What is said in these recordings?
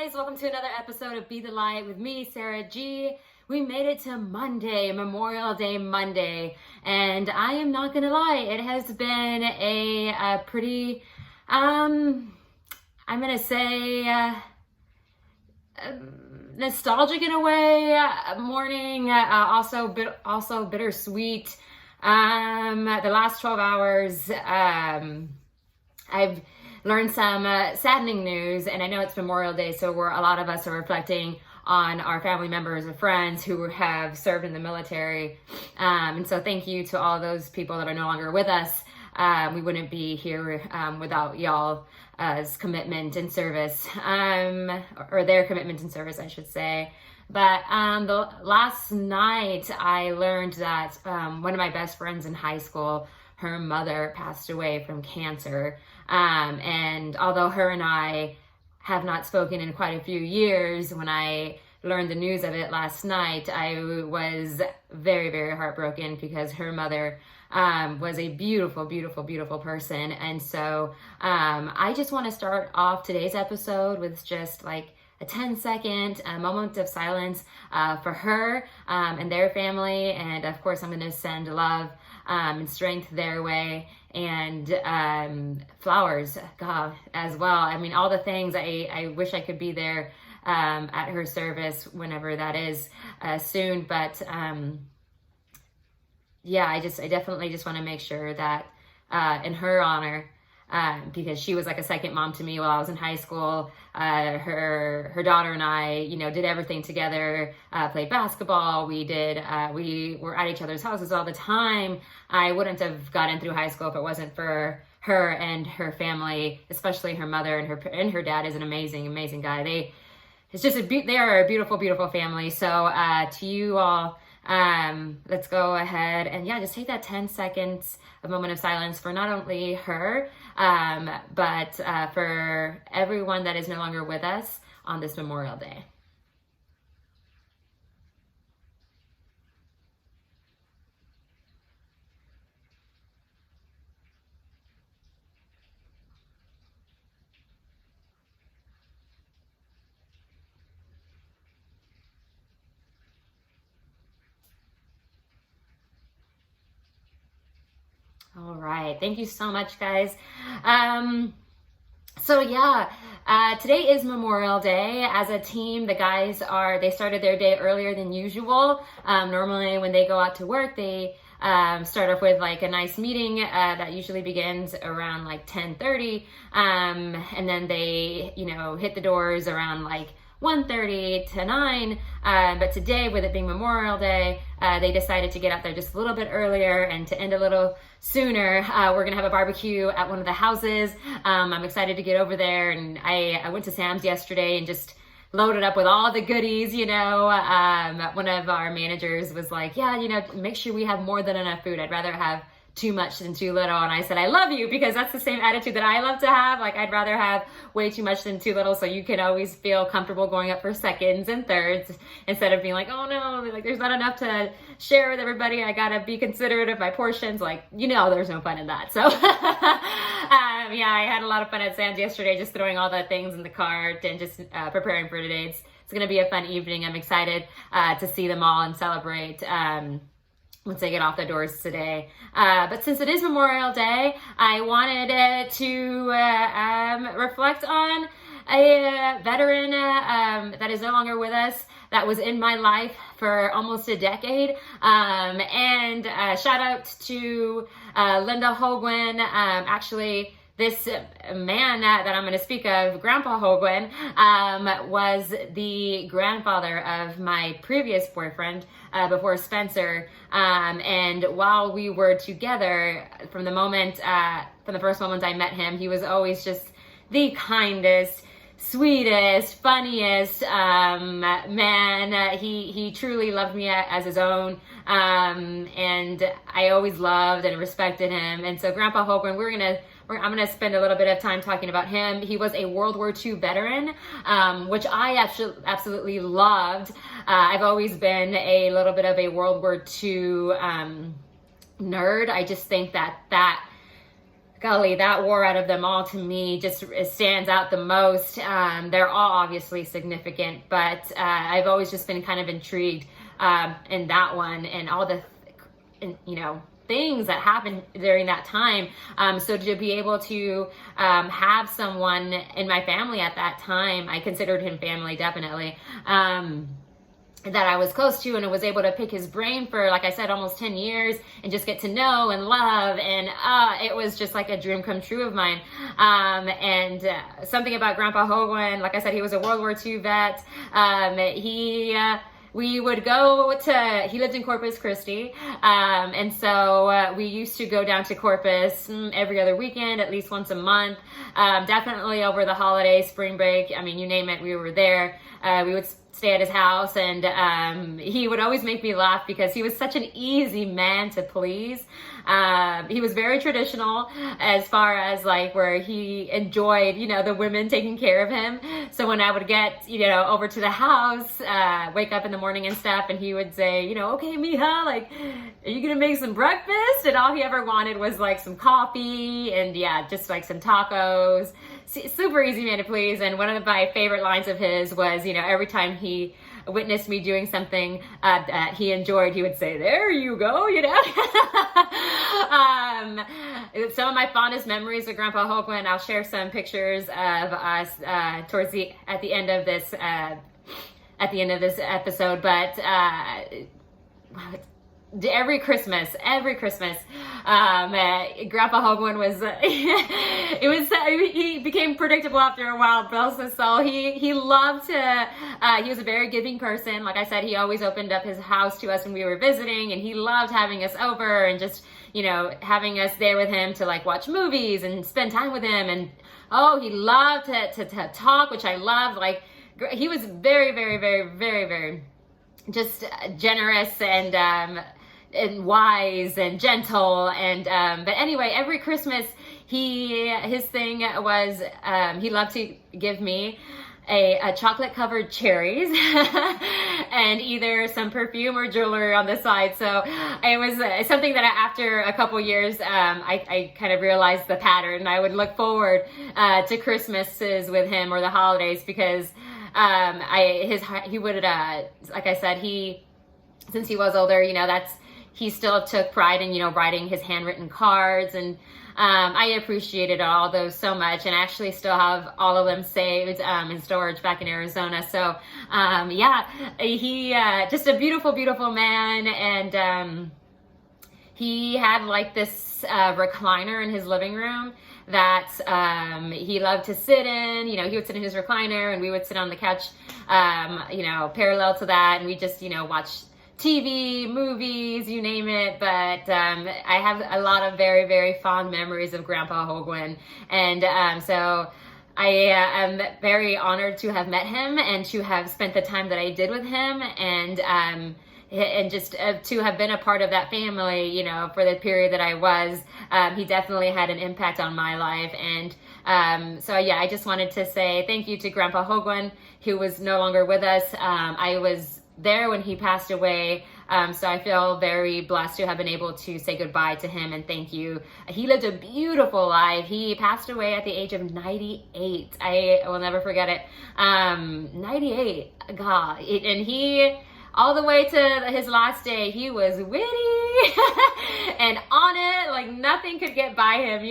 guys, welcome to another episode of Be the Light with me, Sarah G. We made it to Monday, Memorial Day Monday, and I am not gonna lie, it has been a pretty, I'm gonna say, nostalgic in a way, morning, also bittersweet. The last 12 hours, I've learned some saddening news, and I know it's Memorial Day, so a lot of us are reflecting on our family members or friends who have served in the military. And so thank you to all those people that are no longer with us. We wouldn't be here without y'all's commitment and service, or their commitment and service, I should say. But the last night I learned that one of my best friends in high school, her mother passed away from cancer. And although her and I have not spoken in quite a few years, when I learned the news of it last night, I was very, very heartbroken because her mother was a beautiful, beautiful, beautiful person. And so I just want to start off today's episode with just like a 10-second moment of silence for her and their family. And of course, I'm going to send love and strength their way, and flowers, God, as well. I mean, all the things. I wish I could be there at her service whenever that is soon. But yeah, I definitely just want to make sure that in her honor, because she was like a second mom to me while I was in high school. Her daughter and I, did everything together, played basketball. We were at each other's houses all the time. I wouldn't have gotten through high school if it wasn't for her and her family, especially her mother, and her dad is an amazing, amazing guy. They are a beautiful, beautiful family. So to you all, let's go ahead and just take that 10 seconds, a moment of silence for not only her, but for everyone that is no longer with us on this Memorial Day. All right. Thank you so much, guys. Today is Memorial Day. As a team, the guys they started their day earlier than usual. Normally when they go out to work, they start off with like a nice meeting that usually begins around like 10:30. And then they, hit the doors around like 1:30 to 9, but today, with it being Memorial Day, they decided to get out there just a little bit earlier and to end a little sooner. We're gonna have a barbecue at one of the houses. I'm excited to get over there, and I went to Sam's yesterday and just loaded up with all the goodies. One of our managers was like, make sure we have more than enough food. I'd rather have too much than too little. And I said, I love you, because that's the same attitude that I love to have. Like, I'd rather have way too much than too little, so you can always feel comfortable going up for seconds and thirds instead of being like, oh no, like there's not enough to share with everybody. I gotta be considerate of my portions. Like, there's no fun in that. So I had a lot of fun at Sam's yesterday, just throwing all the things in the cart and just preparing for today. It's gonna be a fun evening. I'm excited to see them all and celebrate once they get off the doors today. But since it is Memorial Day, I wanted to reflect on a veteran that is no longer with us, that was in my life for almost a decade. And shout out to Linda Hogwin. Actually, this man that I'm going to speak of, Grandpa Hogwin, was the grandfather of my previous boyfriend before Spencer. And while we were together, from the first moment I met him, he was always just the kindest, sweetest, funniest man. He truly loved me as his own. And I always loved and respected him. And so Grandpa Hogwin, I'm going to spend a little bit of time talking about him. He was a World War II veteran, which I absolutely loved. I've always been a little bit of a World War II nerd. I just think that golly, that war out of them all to me just stands out the most. They're all obviously significant, but I've always just been kind of intrigued in that one and all the, things that happened during that time. So to be able to have someone in my family at that time, I considered him family, definitely. That I was close to, and I was able to pick his brain for, like I said, almost 10 years and just get to know and love. And it was just like a dream come true of mine. And something about Grandpa Hoagland, like I said, he was a World War II vet. We would go to, he lived in Corpus Christi. And so we used to go down to Corpus every other weekend, at least once a month. Definitely over the holidays, spring break. I mean, you name it, we were there. We would stay at his house, and he would always make me laugh because he was such an easy man to please. He was very traditional as far as like where he enjoyed, the women taking care of him. So when I would get, over to the house, wake up in the morning and stuff, and he would say, okay, mija, like, are you gonna make some breakfast? And all he ever wanted was like some coffee and just like some tacos. Super easy man to please. And one of my favorite lines of his was, every time he witnessed me doing something that he enjoyed, he would say, there you go, some of my fondest memories with Grandpa Hoagland, I'll share some pictures of us at the end of this episode, but every Christmas, Grandpa Hoagland was, he became predictable after a while, bless his soul. He loved to, he was a very giving person. Like I said, he always opened up his house to us when we were visiting, and he loved having us over and just, having us there with him to like watch movies and spend time with him. And, he loved to talk, which I loved. Like, he was very, very, very, very, very just generous and wise and gentle. And but anyway, every Christmas his thing was he loved to give me a chocolate covered cherries and either some perfume or jewelry on the side. So it was something that after a couple years I kind of realized the pattern. I would look forward to Christmases with him or the holidays because he would like I said, since he was older, he still took pride in, writing his handwritten cards, and I appreciated all those so much, and I actually still have all of them saved in storage back in Arizona. So he just a beautiful, beautiful man, and he had like this recliner in his living room that he loved to sit in. He would sit in his recliner, and we would sit on the couch, parallel to that, and we just, watch TV, movies, you name it. But I have a lot of very, very fond memories of Grandpa Hoagland. And so I am very honored to have met him and to have spent the time that I did with him, and just to have been a part of that family, for the period that I was. He definitely had an impact on my life. And so I just wanted to say thank you to Grandpa Hoagland, who was no longer with us. I was there when he passed away. So I feel very blessed to have been able to say goodbye to him and thank you. He lived a beautiful life. He passed away at the age of 98. I will never forget it. 98, God. And he, all the way to his last day, he was witty and on it, like nothing could get by him,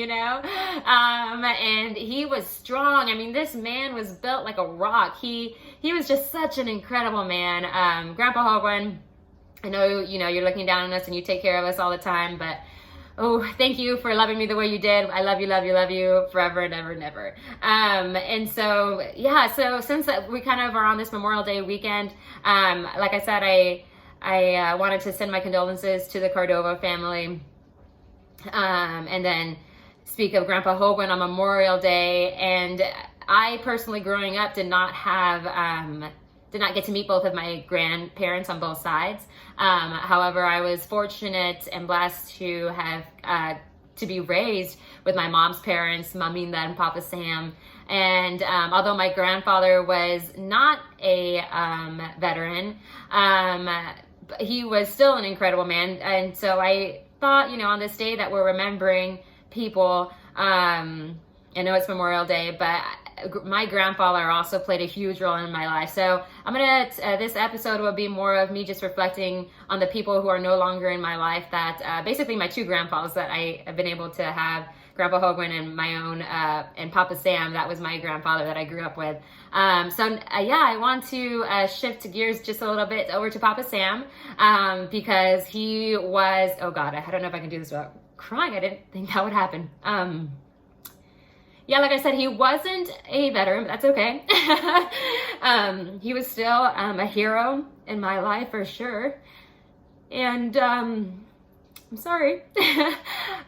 and he was strong. I mean, this man was built like a rock. He was just such an incredible man. Grandpa Hoagland, I know, you're looking down on us and you take care of us all the time, but thank you for loving me the way you did. I love you, love you, love you forever and ever and ever. And so, so since we kind of are on this Memorial Day weekend, like I said, I wanted to send my condolences to the Cordova family, and then speak of Grandpa Hoagland on Memorial Day. And I personally, growing up, did not get to meet both of my grandparents on both sides. However, I was fortunate and blessed to have to be raised with my mom's parents, Maminda and Papa Sam. And although my grandfather was not a veteran, he was still an incredible man. And so I thought, on this day that we're remembering people I know it's Memorial Day, but my grandfather also played a huge role in my life. So this episode will be more of me just reflecting on the people who are no longer in my life, that basically my two grandpas that I have been able to have, Grandpa Hoagland and my own, and Papa Sam, that was my grandfather that I grew up with. I want to shift gears just a little bit over to Papa Sam, because he was, oh God, I don't know if I can do this without crying. I didn't think that would happen. Like I said, he wasn't a veteran, but that's okay. He was still a hero in my life for sure. And I'm sorry.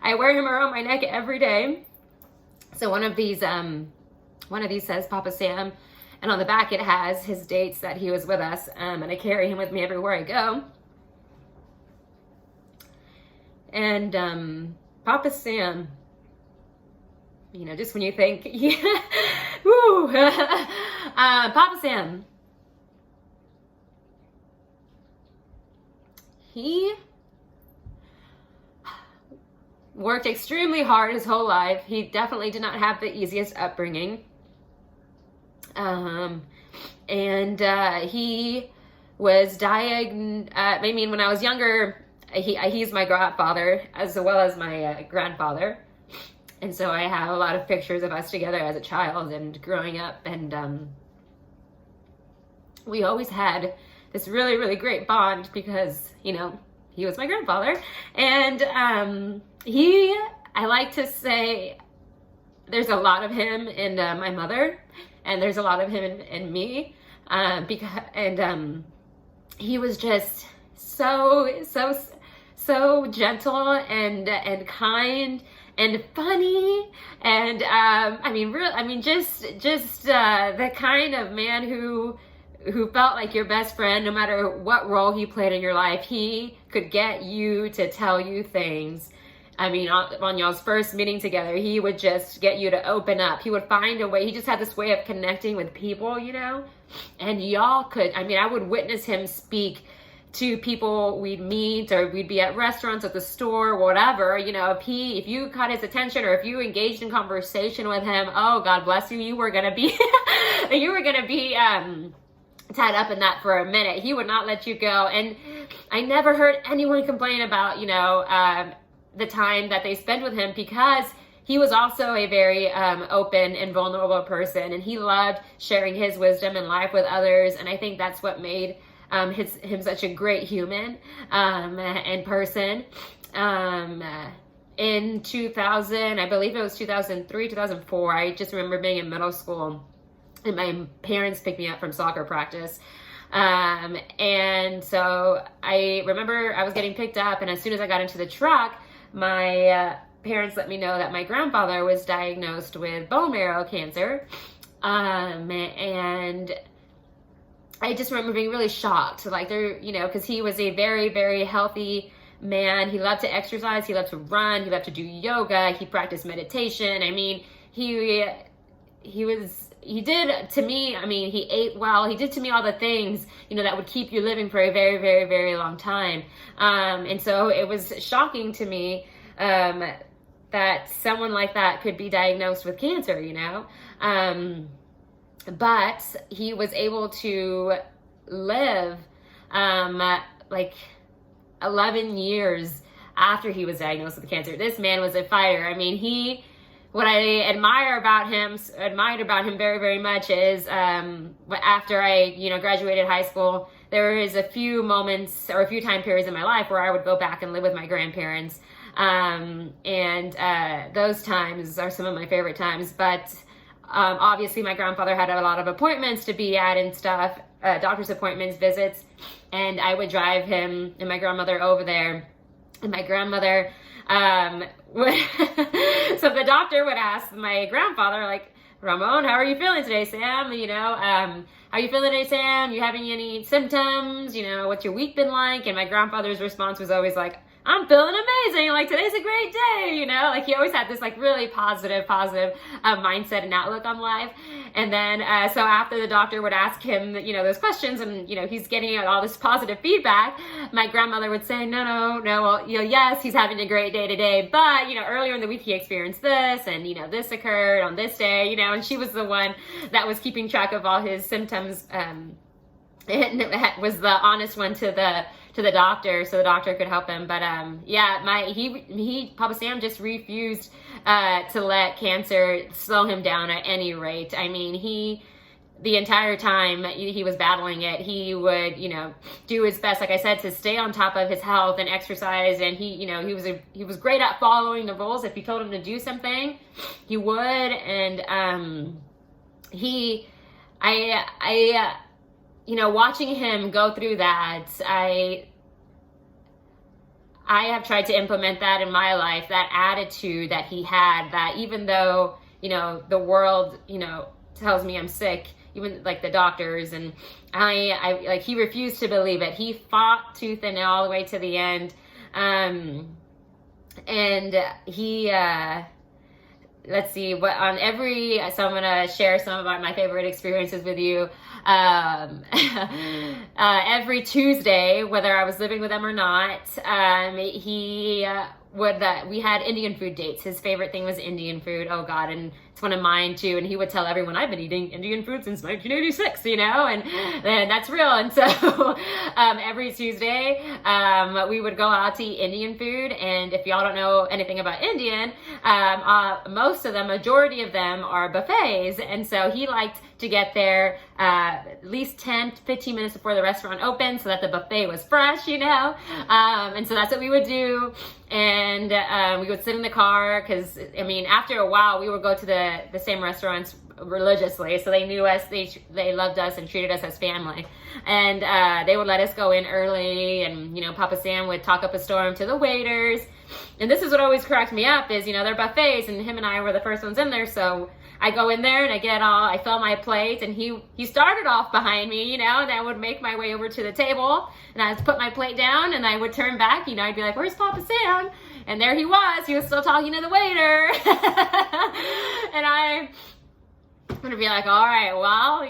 I wear him around my neck every day. So one of these says Papa Sam, and on the back it has his dates that he was with us, and I carry him with me everywhere I go. And Papa Sam, just when you think, Papa Sam, he worked extremely hard his whole life. He definitely did not have the easiest upbringing. He was diagnosed, when I was younger, he's my godfather as well as my grandfather. And so I have a lot of pictures of us together as a child and growing up. And we always had this really, really great bond because, he was my grandfather. And I like to say there's a lot of him in my mother, and there's a lot of him in me. He was just so gentle and kind and funny, and the kind of man who felt like your best friend. No matter what role he played in your life, he could get you to tell you things. On y'all's first meeting together, he would just get you to open up. He would find a way. He just had this way of connecting with people, and y'all could, I would witness him speak to people we'd meet, or we'd be at restaurants, at the store, whatever. If you caught his attention, or if you engaged in conversation with him, oh, God bless you, you were gonna be tied up in that for a minute. He would not let you go. And I never heard anyone complain about, the time that they spent with him, because he was also a very open and vulnerable person, and he loved sharing his wisdom in life with others. And I think that's what made him such a great human and person. In 2000, I believe it was 2003, 2004, I just remember being in middle school, and my parents picked me up from soccer practice. And so I remember I was getting picked up, and as soon as I got into the truck, my parents let me know that my grandfather was diagnosed with bone marrow cancer. And I just remember being really shocked, because he was a very, very healthy man. He loved to exercise, he loved to run, he loved to do yoga, he practiced meditation. He did to me, he ate well, he did to me all the things, that would keep you living for a very, very, very long time. And so it was shocking to me that someone like that could be diagnosed with cancer, but he was able to live 11 years after he was diagnosed with cancer. This man was a fighter. What I admired about him very, very much is after I, graduated high school, there was a few moments or a few time periods in my life where I would go back and live with my grandparents. Those times are some of my favorite times. But obviously my grandfather had a lot of appointments to be at and stuff, doctor's appointments, visits, and I would drive him and my grandmother over there. And my grandmother, so the doctor would ask my grandfather, Ramon, how are you feeling today, Sam? How are you feeling today, Sam? You having any symptoms? What's your week been like? And my grandfather's response was always I'm feeling amazing. Like, today's a great day, you know? Like, he always had this, like, really positive mindset and outlook on life. And then, so after the doctor would ask him, you know, those questions and, you know, he's getting all this positive feedback, my grandmother would say, no, well, you know, yes, he's having a great day today, but, you know, earlier in the week he experienced this and, you know, this occurred on this day, you know, and she was the one that was keeping track of all his symptoms, it was the honest one to the doctor, so the doctor could help him. But Papa Sam just refused to let cancer slow him down at any rate. I mean, the entire time he was battling it, he would, you know, do his best, like I said, to stay on top of his health and exercise. And he was great at following the rules. If you told him to do something, he would. And you know, watching him go through that, I have tried to implement that in my life, that attitude that he had, that even though, you know, the world, you know, tells me I'm sick, even like the doctors, and I like, he refused to believe it. He fought tooth and nail all the way to the end. And he, let's see, so I'm going to share some of my favorite experiences with you. Every Tuesday, whether I was living with him or not, we had Indian food dates. His favorite thing was Indian food. Oh God. And it's one of mine too. And he would tell everyone, I've been eating Indian food since 1986, you know, and that's real. And so, every Tuesday, we would go out to eat Indian food. And if y'all don't know anything about Indian, majority of them are buffets. And so he liked to get there at least 10 to 15 minutes before the restaurant opened so that the buffet was fresh, you know? And so that's what we would do. And we would sit in the car because, I mean, after a while, we would go to the same restaurants religiously. So they knew us, they loved us and treated us as family. And they would let us go in early, and, you know, Papa Sam would talk up a storm to the waiters. And this is what always cracked me up is, you know, they're buffets and him and I were the first ones in there. So I go in there and I fill my plate, and he started off behind me, you know, and I would make my way over to the table and I would put my plate down and I would turn back, you know, I'd be like, where's Papa Sam? And there he was still talking to the waiter. And I'm gonna be like, all right, well,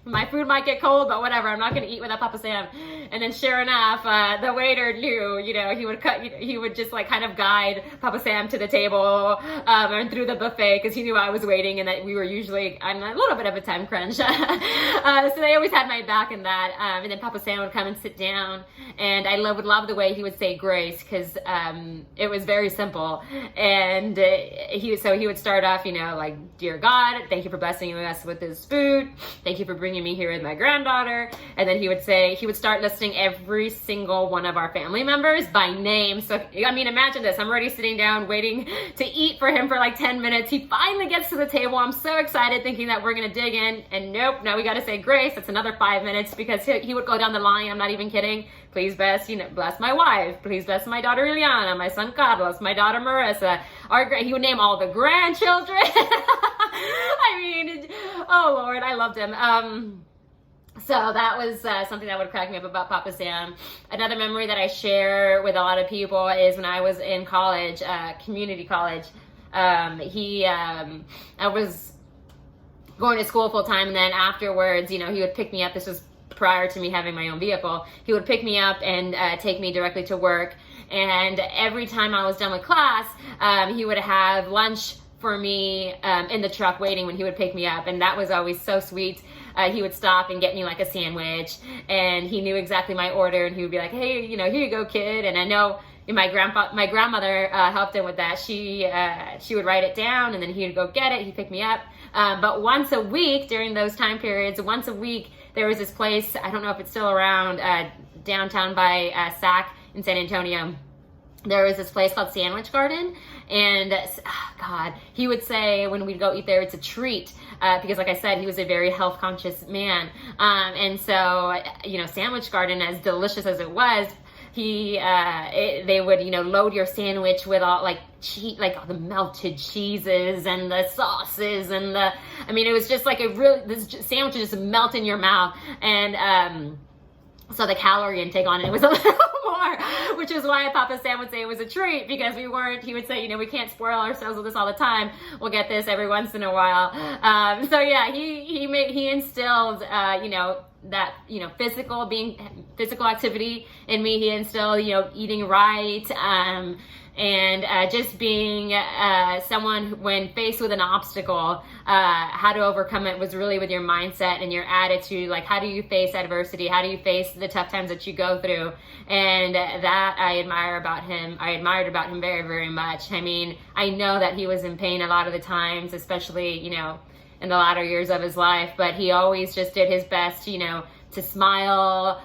my food might get cold, but whatever, I'm not gonna eat without Papa Sam. And then sure enough, the waiter knew, you know, he would just like kind of guide Papa Sam to the table, and through the buffet, because he knew I was waiting and that we were usually on a little bit of a time crunch. So they always had my back in that. And then Papa Sam would come and sit down, and I would love the way he would say grace, because it was very simple. And he would start off, you know, like, dear God, thank you for blessing us with this food. Thank you for bringing me here with my granddaughter. And then he would start listing every single one of our family members by name. So, I mean, imagine this. I'm already sitting down waiting to eat for him for like 10 minutes. He finally gets to the table. I'm so excited thinking that we're going to dig in. And nope, now we got to say grace. It's another 5 minutes, because he would go down the line. I'm not even kidding. Please bless my wife. Please bless my daughter Ileana, my son Carlos, my daughter Marissa. He would name all the grandchildren. I mean, oh Lord, I loved him. So that was something that would crack me up about Papa Sam. Another memory that I share with a lot of people is when I was in college, community college. I was going to school full time, and then afterwards, you know, he would pick me up. This was prior to me having my own vehicle. He would pick me up and take me directly to work. And every time I was done with class, he would have lunch for me in the truck waiting when he would pick me up. And that was always so sweet. He would stop and get me like a sandwich, and he knew exactly my order, and he would be like, hey, you know, here you go, kid. And I know my grandmother helped him with that. She would write it down, and then he would go get it. He'd pick me up. But once a week during those time periods, there was this place, I don't know if it's still around, downtown by SAC in San Antonio. There was this place called Sandwich Garden, and God, he would say when we'd go eat there, it's a treat, because like I said, he was a very health conscious man. And so, you know, Sandwich Garden, as delicious as it was, they would, you know, load your sandwich with all like all the melted cheeses and the sauces and it was just like this sandwich would just melt in your mouth. And so the calorie intake on it was a little more anymore, which is why Papa Sam would say it was a treat, because he would say, we can't spoil ourselves with this all the time. We'll get this every once in a while. So yeah, he instilled, that, physical activity in me. He instilled, eating right, and just being someone who, when faced with an obstacle, how to overcome it was really with your mindset and your attitude. Like, how do you face adversity? How do you face the tough times that you go through? And that I admired about him very, very much. I mean, I know that he was in pain a lot of the times, especially, in the latter years of his life, but he always just did his best, to smile,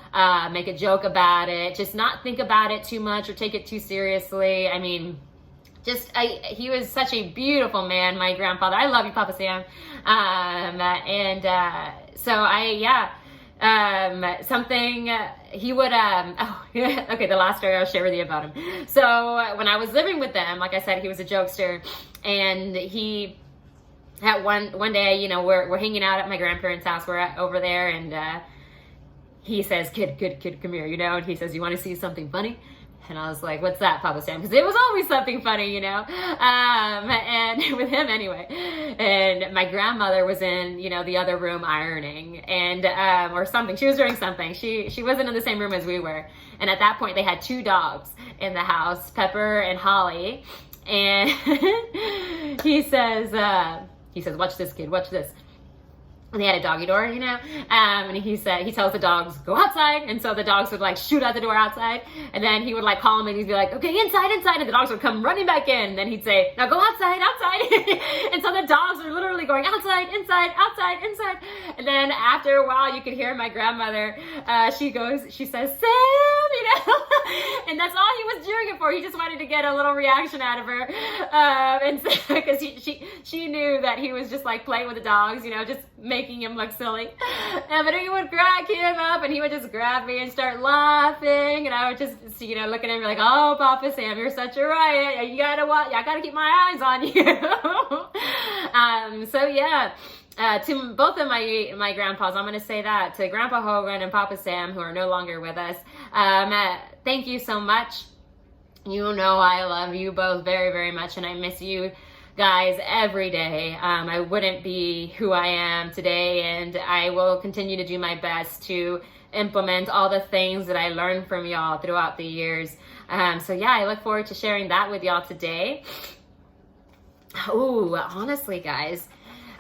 make a joke about it, just not think about it too much or take it too seriously. I mean, he was such a beautiful man, my grandfather. I love you, Papa Sam. He would, okay, the last story I'll share with you about him. So when I was living with them, like I said, he was a jokester, and he, at one day, we're hanging out at my grandparents' house. We're over there, and he says, kid, come here, and he says, you want to see something funny? And I was like, what's that, Papa Sam? Because it was always something funny, and with him anyway. And my grandmother was in, the other room ironing, and, or something. She was doing something. She wasn't in the same room as we were. And at that point, they had 2 dogs in the house, Pepper and Holly. And he says, watch this, kid, watch this. And they had a doggy door, and he tells the dogs, go outside. And so the dogs would shoot out the door outside. And then he would call them, and he'd be like, okay, inside. And the dogs would come running back in. And then he'd say, now go outside. And so the dogs are literally going outside, inside. And then after a while, you could hear my grandmother, she says, Sam, and that's all he was doing it for. He just wanted to get a little reaction out of her. And so, because she knew that he was just playing with the dogs, just making him look silly. But he would crack him up, and he would just grab me and start laughing, and I would just, look at him like, oh, Papa Sam, you're such a riot. You gotta watch. I gotta keep my eyes on you. So yeah. To both of my grandpas, I'm going to say that, to Grandpa Hogan and Papa Sam, who are no longer with us, thank you so much. I love you both very, very much, and I miss you guys every day. I wouldn't be who I am today, and I will continue to do my best to implement all the things that I learned from y'all throughout the years. So yeah, I look forward to sharing that with y'all today. Ooh, honestly, guys,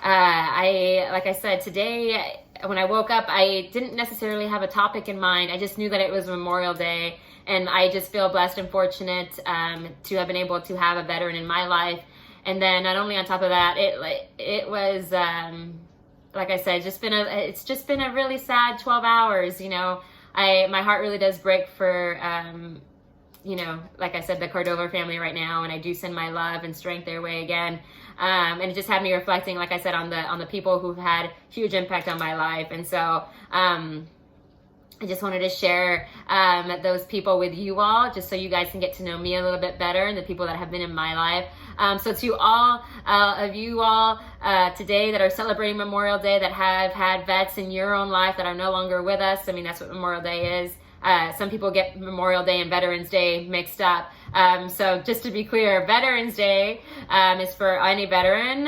like I said, today when I woke up, I didn't necessarily have a topic in mind. I just knew that it was Memorial Day, and I just feel blessed and fortunate to have been able to have a veteran in my life. And then not only on top of that, it was like I said, it's just been a really sad 12 hours. My heart really does break for like I said, the Cordova family right now, and I do send my love and strength their way again. And it just had me reflecting, like I said, on the people who've had huge impact on my life. And so I just wanted to share those people with you all, just so you guys can get to know me a little bit better and the people that have been in my life. So to all of you all today that are celebrating Memorial Day, that have had vets in your own life that are no longer with us, I mean, that's what Memorial Day is. Some people get Memorial Day and Veterans Day mixed up. So just to be clear, Veterans Day is for any veteran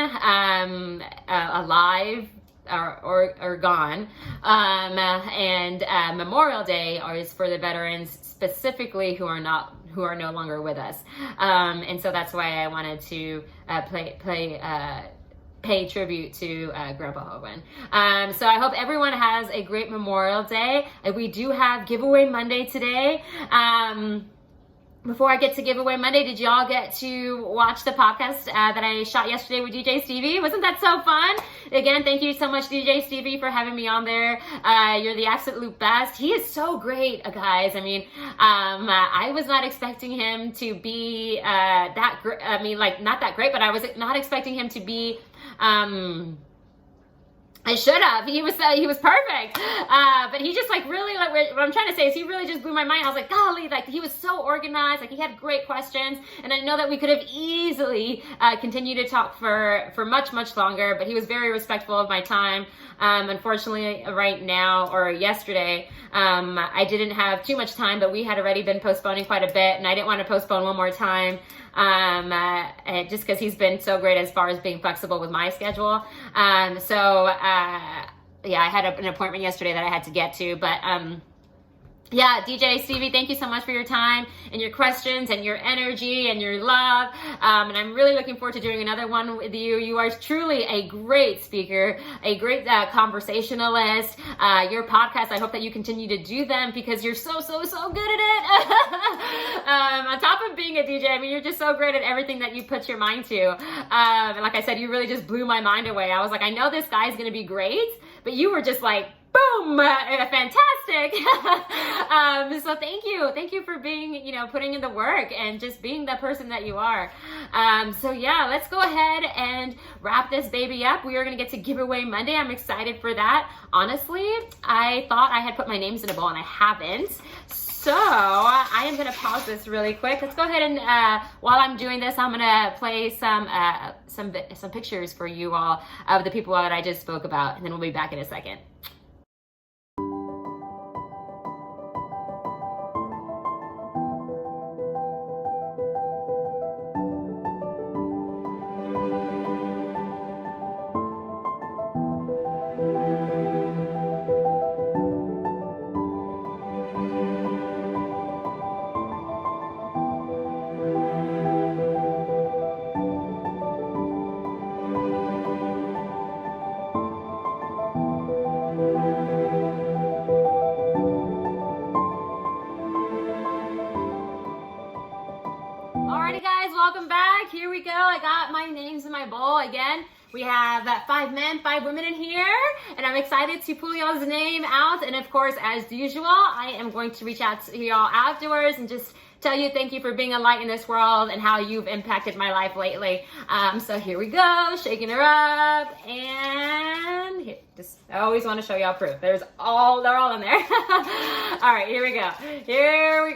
alive or gone. And Memorial Day is for the veterans specifically who are no longer with us. And so that's why I wanted to pay tribute to Grandpa Hogan. So I hope everyone has a great Memorial Day. We do have Giveaway Monday today. Before I get to Giveaway Monday, did y'all get to watch the podcast that I shot yesterday with DJ Stevie? Wasn't that so fun? Again, thank you so much, DJ Stevie, for having me on there. You're the absolute best. He is so great, guys. I mean, I was not expecting him to be that great. I mean, not that great, but I was not expecting him to be I should have. He was perfect. But he just like really, like, what I'm trying to say is he really just blew my mind. I was like, golly, like he was so organized. Like he had great questions, and I know that we could have easily continued to talk for much, much longer. But he was very respectful of my time. Unfortunately, right now or yesterday, I didn't have too much time, but we had already been postponing quite a bit, and I didn't want to postpone one more time. Just because he's been so great as far as being flexible with my schedule. Yeah, I had an appointment yesterday that I had to get to, but yeah, DJ Stevie, thank you so much for your time and your questions and your energy and your love. And I'm really looking forward to doing another one with you. You are truly a great speaker, a great conversationalist. Your podcast, I hope that you continue to do them because you're so good at it. On top of being a DJ, I mean, you're just so great at everything that you put your mind to. And like I said, you really just blew my mind away. I was like, I know this guy's going to be great, but you were just like, boom, fantastic. So thank you for being, putting in the work and just being the person that you are. So yeah, let's go ahead and wrap this baby up. We are going to get to Giveaway Monday. I'm excited for that. Honestly, I thought I had put my names in a bowl and I haven't. So I am going to pause this really quick. Let's go ahead and while I'm doing this, I'm going to play some pictures for you all of the people that I just spoke about, and then we'll be back in a second. Alrighty guys, welcome back. Here we go. I got my names in my bowl again. We have 5 men, 5 women in here, and I'm excited to pull y'all's name out. And of course, as usual, I am going to reach out to y'all afterwards and just tell you thank you for being a light in this world and how you've impacted my life lately. So here we go, shaking her up, and here, I always want to show y'all proof. They're all in there. All right, here we go. Here we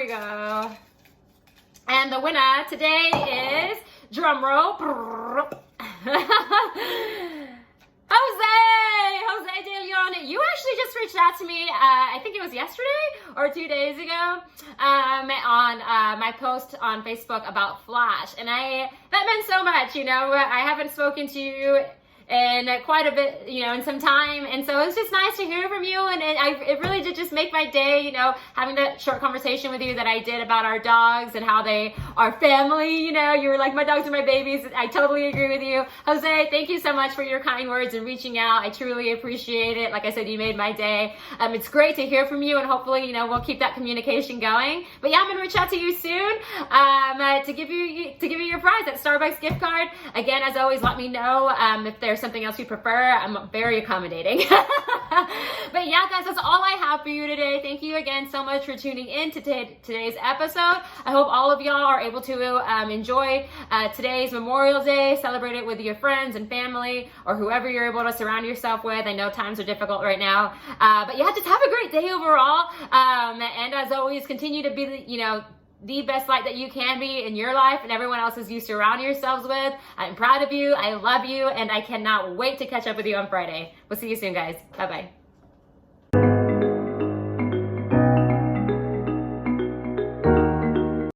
go. And the winner today is, drum roll, Jose De Leon. You actually just reached out to me, I think it was yesterday or 2 days ago, on my post on Facebook about Flash. And that meant so much, I haven't spoken to you in quite a bit, in some time. And so it's just nice to hear from you. And it really did just make my day, having that short conversation with you that I did about our dogs and how they are family. You were like, my dogs are my babies. I totally agree with you. Jose, thank you so much for your kind words and reaching out. I truly appreciate it. Like I said, you made my day. It's great to hear from you, and hopefully, we'll keep that communication going. But yeah, I'm gonna reach out to you soon to give you your prize, that Starbucks gift card. Again, as always, let me know if there's something else you prefer. I'm very accommodating. But yeah, guys, that's all I have for you today. Thank you again so much for tuning in to today's episode. I hope all of y'all are able to enjoy today's Memorial Day, celebrate it with your friends and family or whoever you're able to surround yourself with. I know times are difficult right now, but yeah, just have a great day overall. And as always, continue to be the best light that you can be in your life and everyone else's you surround yourselves with. I'm proud of you. I love you. And I cannot wait to catch up with you on Friday. We'll see you soon, guys. Bye-bye.